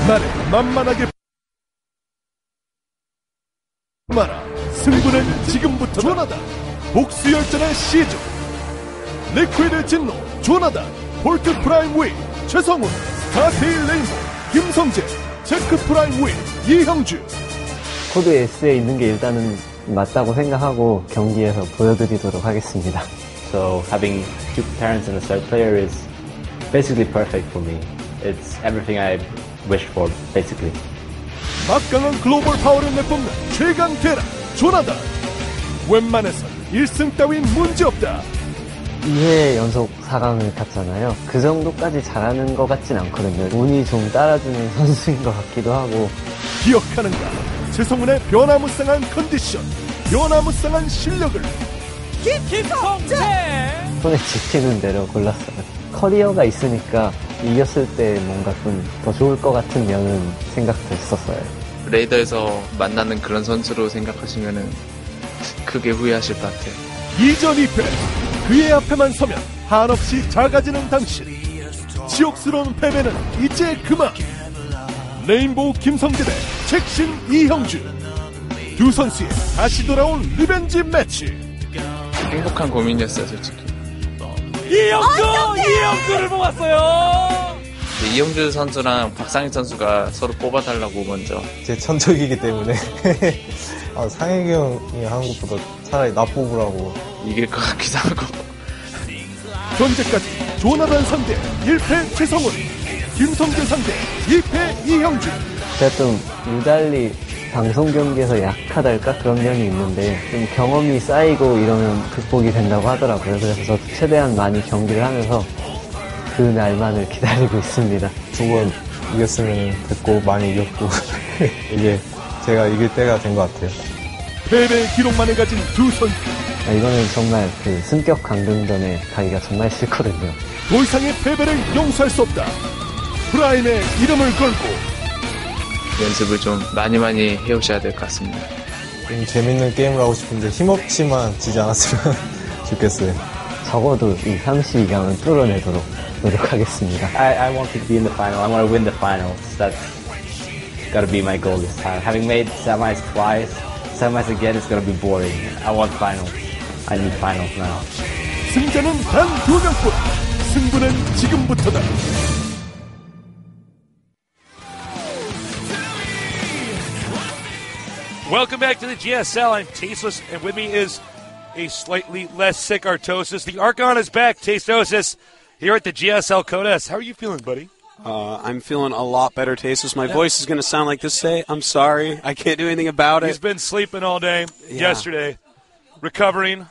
나를 만만하게 마라. 승부는 지금부터. 조나단 복수열전의 시작. 리퀴드진로 조나단, 폴트프라임.We 최성훈, 스타테일 레인보 김성재, 체크프라임.We 이형주. 코드 S에 있는 게 일단은 맞다고 생각하고 경기에서 보여드리도록 하겠습니다. So having two parents and a star player is basically perfect for me. It's everything I wished for, basically. 막강한 글로벌 파워를 내뿜는 최강 대락 조나단. 웬만해선 1승 따윈 문제없다. 2회 연속 4강을 탔잖아요. 그 정도까지 잘하는 것 같진 않거든요. 운이 좀 따라주는 선수인 것 같기도 하고. 기억하는가? 최성훈의 변화무쌍한 컨디션, 변화무쌍한 실력을. 김성재! 손에 집히는 대로 골랐어요. 커리어가 있으니까 이겼을 때 뭔가 좀 더 좋을 것 같은 면은 생각도 했었어요. 레이더에서 만나는 그런 선수로 생각하시면은 크게 후회하실 것 같아요. 2전 2패. 그의 앞에만 서면 한없이 작아지는 당신. 지옥스러운 패배는 이제 그만. 레인보우 김성재 대 책신 이형주. 두 선수의 다시 돌아온 리벤지 매치. 행복한 고민이었어요, 솔직히. 이형주를 뽑았어요. 이형주 선수랑 박상희 선수가 서로 뽑아달라고 먼저. 제 천적이기 때문에 상혁이 형이 하는 것보다 차라리 나 뽑으라고. 이길 것 같기도 하고. 현재까지 조나단 상대 1패 최성훈, 김성재 상대 2패 이형주. 제가 좀 유달리 방송 경기에서 약하달까 그런 면이 있는데 좀 경험이 쌓이고 이러면 극복이 된다고 하더라고요. 그래서 저도 최대한 많이 경기를 하면서 그 날만을 기다리고 있습니다. 2번 이겼으면 됐고 많이 이겼고 이게 제가 이길 때가 된 것 같아요. 패배의 기록만을 가진 두 선수. 이거는 정말 그 승격 강등전에 가기가 정말 싫거든요. 더 이상의 패배를 용서할 수 없다. 프라임의 이름을 걸고 연습을 좀 많이 해오셔야 될 것 같습니다. 좀 재밌는 게임을 하고 싶은데 힘없지만 지지 않았으면 좋겠어요. 적어도 이 32강은 뚫어내도록 노력하겠습니다. I want to be in the final. I want to win the finals. That's gotta be my goal this time. Having made semis twice, semis again is gonna be boring. I want finals. I need finals now. 승자는 단 2명뿐. 승부는 지금부터다. Welcome back to the GSL. I'm Tasteless, and with me is a slightly less sick Artosis. The Archon is back, Tastosis, here at the GSL Codes. How are you feeling, buddy? I'm feeling a lot better, Tasteless. My voice is going to sound like this today. I'm sorry. I can't do anything about it. He's been sleeping all day yesterday, recovering.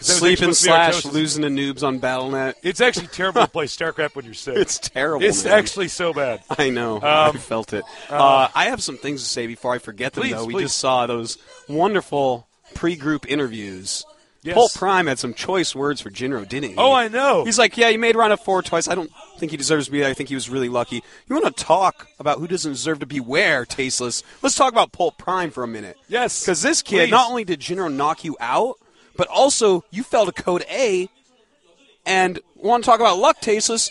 Sleeping / losing to noobs on Battle.net. It's actually terrible to play Starcraft when you're sick. It's terrible, It's man. actually so bad. I know. I felt it. I have some things to say before I forget them, though. We just saw those wonderful pre-group interviews. Yes. PoltPrime had some choice words for Jinro, didn't he? Oh, I know. He's like, yeah, he made round of 4 twice. I don't think he deserves to be there. I think he was really lucky. You want to talk about who doesn't deserve to be where, Tasteless? Let's talk about PoltPrime for a minute. Yes. Because this kid, not only did Jinro knock you out, but also, you fell to Code A, and want to talk about luck, Tasteless.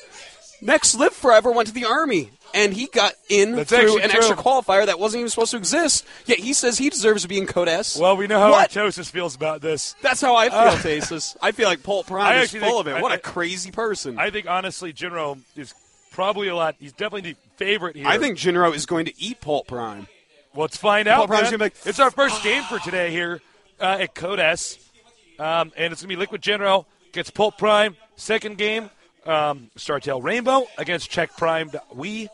Next Live Forever went to the Army, and he got in through an extra qualifier that wasn't even supposed to exist, yet he says he deserves to be in Code S. Well, we know how Artosis feels about this. That's how I feel, Tasteless. I feel like PoltPrime is full of it. What a crazy person. I think, honestly, Jinro is probably he's definitely the favorite here. I think Jinro is going to eat PoltPrime. Well, let's find out, PoltPrime's gonna be like, it's our first game for today here at Code S. And it's going to be LiquidJinro against PoltPrime. Second game, Startail Rainbow against CheckPrime.We.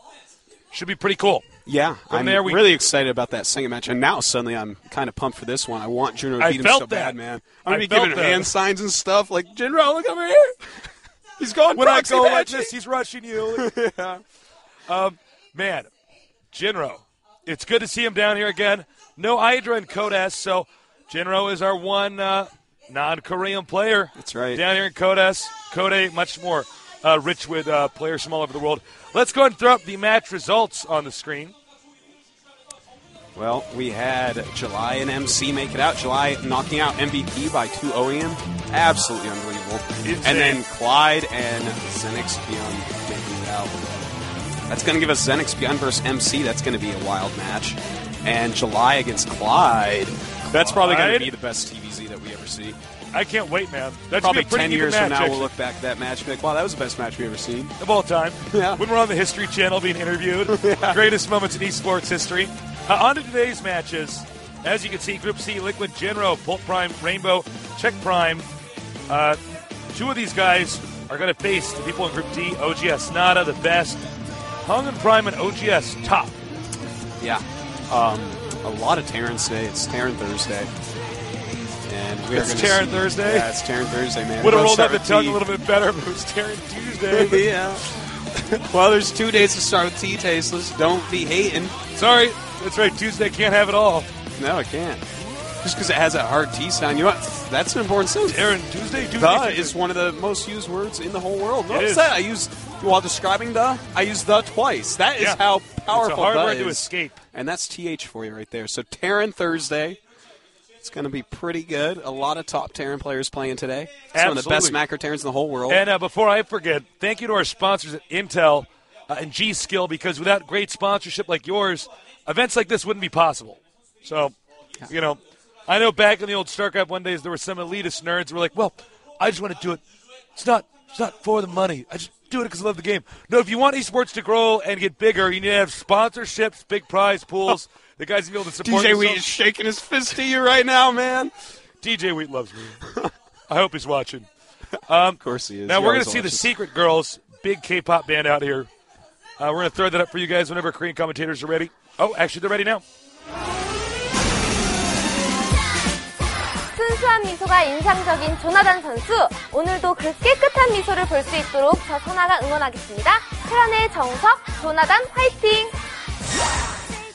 Should be pretty cool. Yeah, I'm really excited about that second match. And now suddenly I'm kind of pumped for this one. I want Jinro to beat him so bad, man. I'm going to be giving him hand signs and stuff like, Jinro, look over here. He's going when I go like this, he's rushing you. Yeah. Man, Jinro, it's good to see him down here again. No Hydra in Code S, so Jinro is our one non-Korean player. That's right. Down here in Code S. Code A, much more rich with players from all over the world. Let's go ahead and throw up the match results on the screen. Well, we had July and MC make it out. July knocking out MVP by 2-0 him. Absolutely unbelievable. And then Clyde and Zenix Beyond making it out. That's going to give us Xenix Beyond versus MC. That's going to be a wild match. And July against Clyde. That's probably going to be the best TVZ that we ever see. I can't wait, man. That's Probably be a pretty 10 even years match, from now, actually, we'll look back at that match and be like, wow, that was the best match we ever seen. of all time. Yeah. When we're on the History Channel being interviewed, greatest moments in esports history. On to today's matches. As you can see, Group C, LiquidJinro, PoltPrime, Rainbow, Check Prime. Two of these guys are going to face the people in Group D, OGS Nada, the best. Hung and Prime and OGS top. Yeah. A lot of Terran today. It's Terran Thursday. And we are It's gonna Terran see- Thursday? Yeah, it's Terran Thursday, man. Would have Both rolled out start the with tongue T. a little bit better if it was Terran Tuesday. Yeah. Well, there's 2 days to start with T, Tasteless. Don't be hating. Sorry. That's right. Tuesday can't have it all. No, it can't. Just because it has that hard T sound. You know what? That's an important thing. Terran Tuesday. The is one of the most used words in the whole world. Notice is. that I use, while describing I use the twice. That is Yeah. how It's a powerful hard the word to is. escape. And that's TH for you right there. So Terran Thursday. It's going to be pretty good. A lot of top Terran players playing today. Some of the best Absolutely. macro Terrans in the whole world. And before I forget, thank you to our sponsors at Intel and G-Skill, because without great sponsorship like yours, events like this wouldn't be possible. So, you know, I know back in the old Starcraft 1 days, there were some elitist nerds who were like, well, I just want to do it. It's not for the money. I just do it because I love the game. No, if you want esports to grow and get bigger, you need to have sponsorships, big prize pools. The guys will be able to support DJ Wheat themselves. is shaking his fist at you right now, man. DJ Wheat loves me. I hope he's watching. Of course he is. Now He we're going always to see the watches. Secret Girls, big K-pop band out here. We're going to throw that up for you guys whenever Korean commentators are ready. Oh, actually, they're ready now. 순수한 미소가 인상적인 조나단 선수, 오늘도 그 깨끗한 미소를 볼 수 있도록 저 소나가 응원하겠습니다. 테란의 정석, 조나단 화이팅!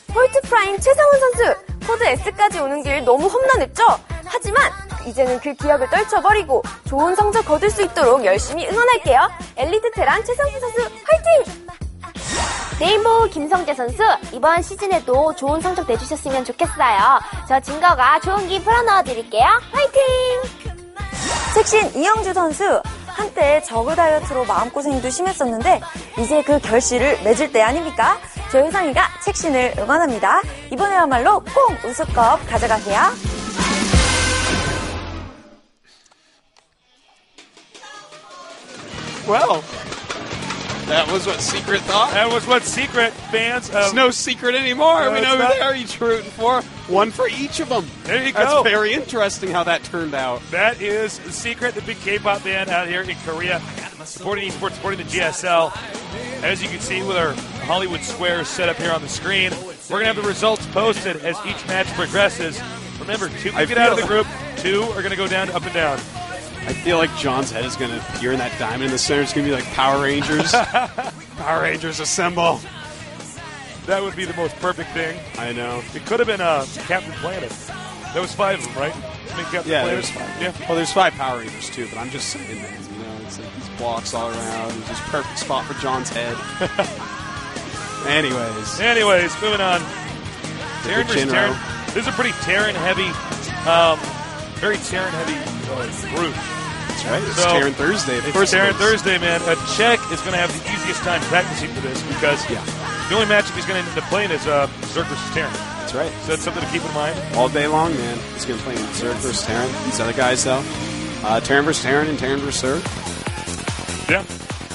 폴트프라임 최상훈 선수, 코드 S까지 오는 길 너무 험난했죠? 하지만 이제는 그 기억을 떨쳐버리고 좋은 성적 거둘 수 있도록 열심히 응원할게요. 엘리트 테란 최상훈 선수 화이팅! 레인보우 김성재 선수, 이번 시즌에도 좋은 성적 내주셨으면 좋겠어요. 저 증거가 좋은 기 풀어넣어드릴게요. 화이팅! 책신 이영주 선수, 한때 저그 다이어트로 마음고생도 심했었는데 이제 그 결실을 맺을 때 아닙니까? 조효상이가 책신을 응원합니다. 이번에야말로 꼭 우승컵 가져가세요. Well, that was what Secret thought. That was what Secret fans It's of... no secret anymore. No, We it's know who not. they're each rooting for. One for each of them. There you That's go. very interesting how that turned out. That is the Secret, the big K-pop band out here in Korea, supporting esports, supporting the GSL. As you can see with our Hollywood squares set up here on the screen, we're going to have the results posted as each match progresses. Remember, 2 can get out of the group, 2 are going to go down, up and down. I feel like John's head is going to appear in that diamond in the center. It's going to be like Power Rangers. Power Rangers assemble. That would be the most perfect thing. I know. It could have been Captain Planet. There was 5 of them, right? I mean, Captain Yeah, Planet. there's 5. Yeah. Well, there's 5 Power Rangers too, but I'm just saying, man. You know, it's like these blocks all around. It's just perfect spot for John's head. Anyways, Moving on. Terran versus Jinro. Terran. This is a pretty Terran-heavy, very Terran-heavy group. That's right. It's So, Terran Thursday. Of course It's Terran it is. Thursday, man. Czech is going to have the easiest time practicing for this because the only matchup he's going to end up playing is Zerg versus Terran. That's right. So that's something to keep in mind. All day long, man. He's going to play Zerg versus Terran. These other guys, though. Terran versus Terran and Terran versus Zerg. Yeah.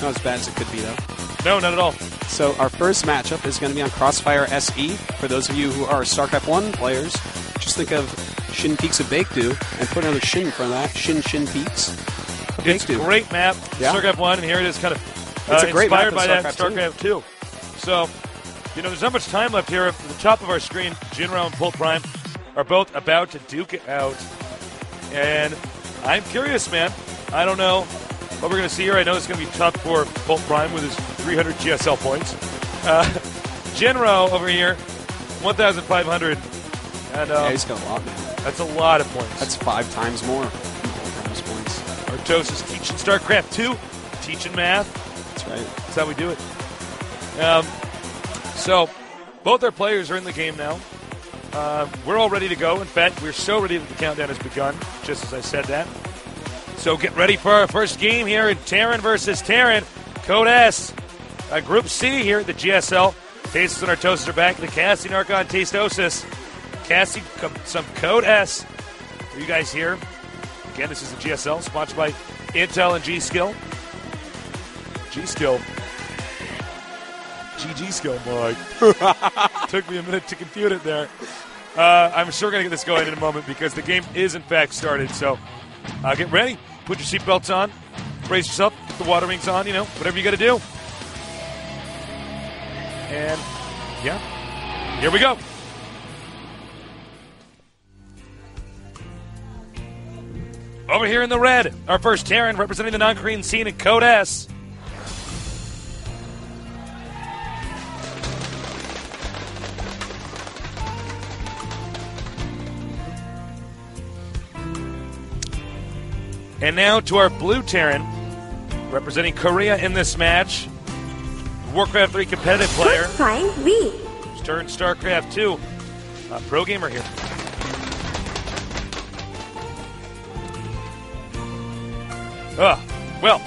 Not as bad as it could be, though. No, not at all. So our first matchup is going to be on Crossfire SE. For those of you who are StarCraft 1 players, just think of Shin Peaks of Baekdu and put another Shin in front of that. Shin Peaks of It's a Baekdu. great map, Yeah. Starcraft 1, and here it is kind of It's a great inspired map by in that StarCraft Starcraft 2. So, you know, there's not much time left here. At the top of our screen, Jinro and PoltPrime are both about to duke it out. And I'm curious, man. I don't know what we're going to see here. I know it's going to be tough for PoltPrime with his 300 GSL points. Jinro over here, 1,500. And Yeah, he's got a lot, man. that's a lot of points. That's 5 times more than PoltPrime's points. Artos is teaching StarCraft 2, teaching math. That's right. That's how we do it. So, both our players are in the game now. We're all ready to go. In fact, we're so ready that the countdown has begun, just as I said that. So get ready for our first game here in Terran versus Terran. Code S. Group C here, the GSL. Tasteless and Artosis are back. The Cassie and Archon Tastosis. Cassie, some Code S for you guys here. Again, this is the GSL, sponsored by Intel and G-Skill. G-Skill. GG-Skill, boy. Took me a minute to compute it there. I'm sure going to get this going in a moment because the game is, in fact, started. So get ready. Put your seatbelts on. Brace yourself. Put the water wings on, whatever you got to do. And, yeah, here we go. Over here in the red, our first Terran representing the non-Korean scene in Code S. And now to our blue Terran, representing Korea in this match. Warcraft 3 competitive player. PoltPrime.We. Turned Starcraft 2. Pro gamer here. Well,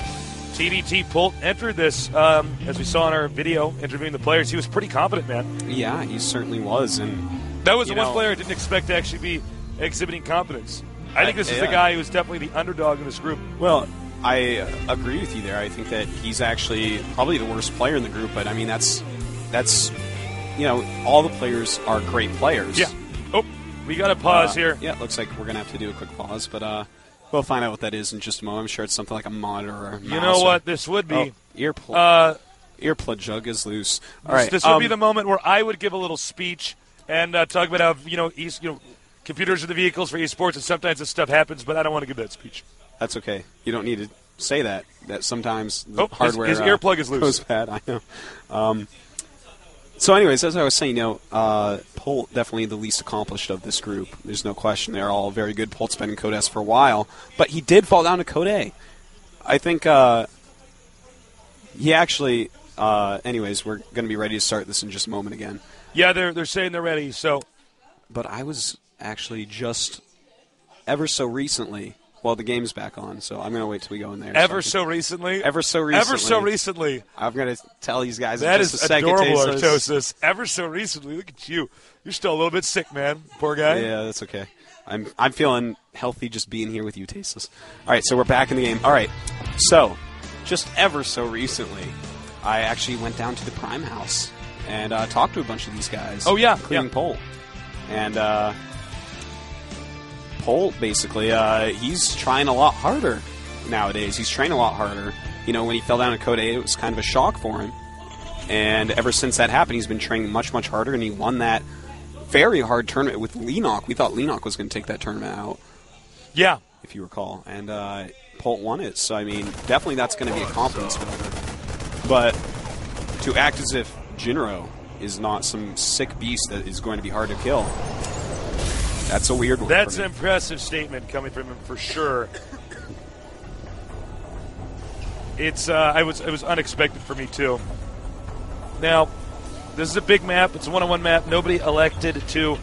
TDT Polt entered this, as we saw in our video interviewing the players. He was pretty confident, man. Yeah, he certainly was. And that was the one player I didn't expect to actually be exhibiting confidence. I think this is the guy who's definitely the underdog in this group. Well, I agree with you there. I think that he's actually probably the worst player in the group. But I mean, that's all the players are great players. Yeah. Oh, we got to pause here. Yeah, it looks like we're gonna have to do a quick pause, but we'll find out what that is in just a moment. I'm sure it's something like a monitor or a mouse. You know what this would be? Earplug jug is loose. All right. This would be the moment where I would give a little speech and talk about how computers are the vehicles for esports, and sometimes this stuff happens, but I don't want to give that speech. That's okay. You don't need to say that. That sometimes the hardware his earplug is loose. Goes bad. I know. So, anyways, as I was saying, Polt definitely the least accomplished of this group. There's no question. They're all very good. Polt's been in Code S for a while, but he did fall down to Code A. I think he actually. Anyways, we're going to be ready to start this in just a moment again. Yeah, they're saying they're ready. So, but I was actually just ever so recently. Well, the game's back on, so I'm going to wait till we go in there. Ever so recently? Ever so recently. Ever so recently. I'm going to tell these guys that in just is a second. Adorable, Artosis. Ever so recently. Look at you. You're still a little bit sick, man. Poor guy. Yeah, that's okay. I'm feeling healthy just being here with you, Tasteless. All right, so we're back in the game. All right, so just ever so recently, I actually went down to the Prime House and talked to a bunch of these guys. Oh, yeah. Including Polt. And Polt, basically, he's trying a lot harder nowadays. He's trying a lot harder. When he fell down in Code A, it was kind of a shock for him. And ever since that happened, he's been training much, much harder, and he won that very hard tournament with Lenok. We thought Lenok was going to take that tournament out. Yeah. If you recall. And Polt won it. So, I mean, definitely that's going to be a confidence builder. But to act as if Jinro is not some sick beast that is going to be hard to kill, that's a weird one. That's an impressive statement coming from him for sure. It was unexpected for me too. Now, this is a big map. It's a one-on-one map. Nobody elected to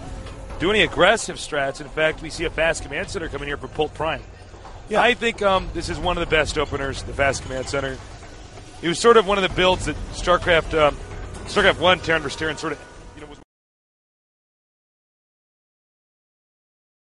do any aggressive strats. In fact, we see a fast command center coming here for Polt Prime. Yeah. I think this is one of the best openers, the fast command center. It was sort of one of the builds that StarCraft 1, Terran vs. Terran, sort of was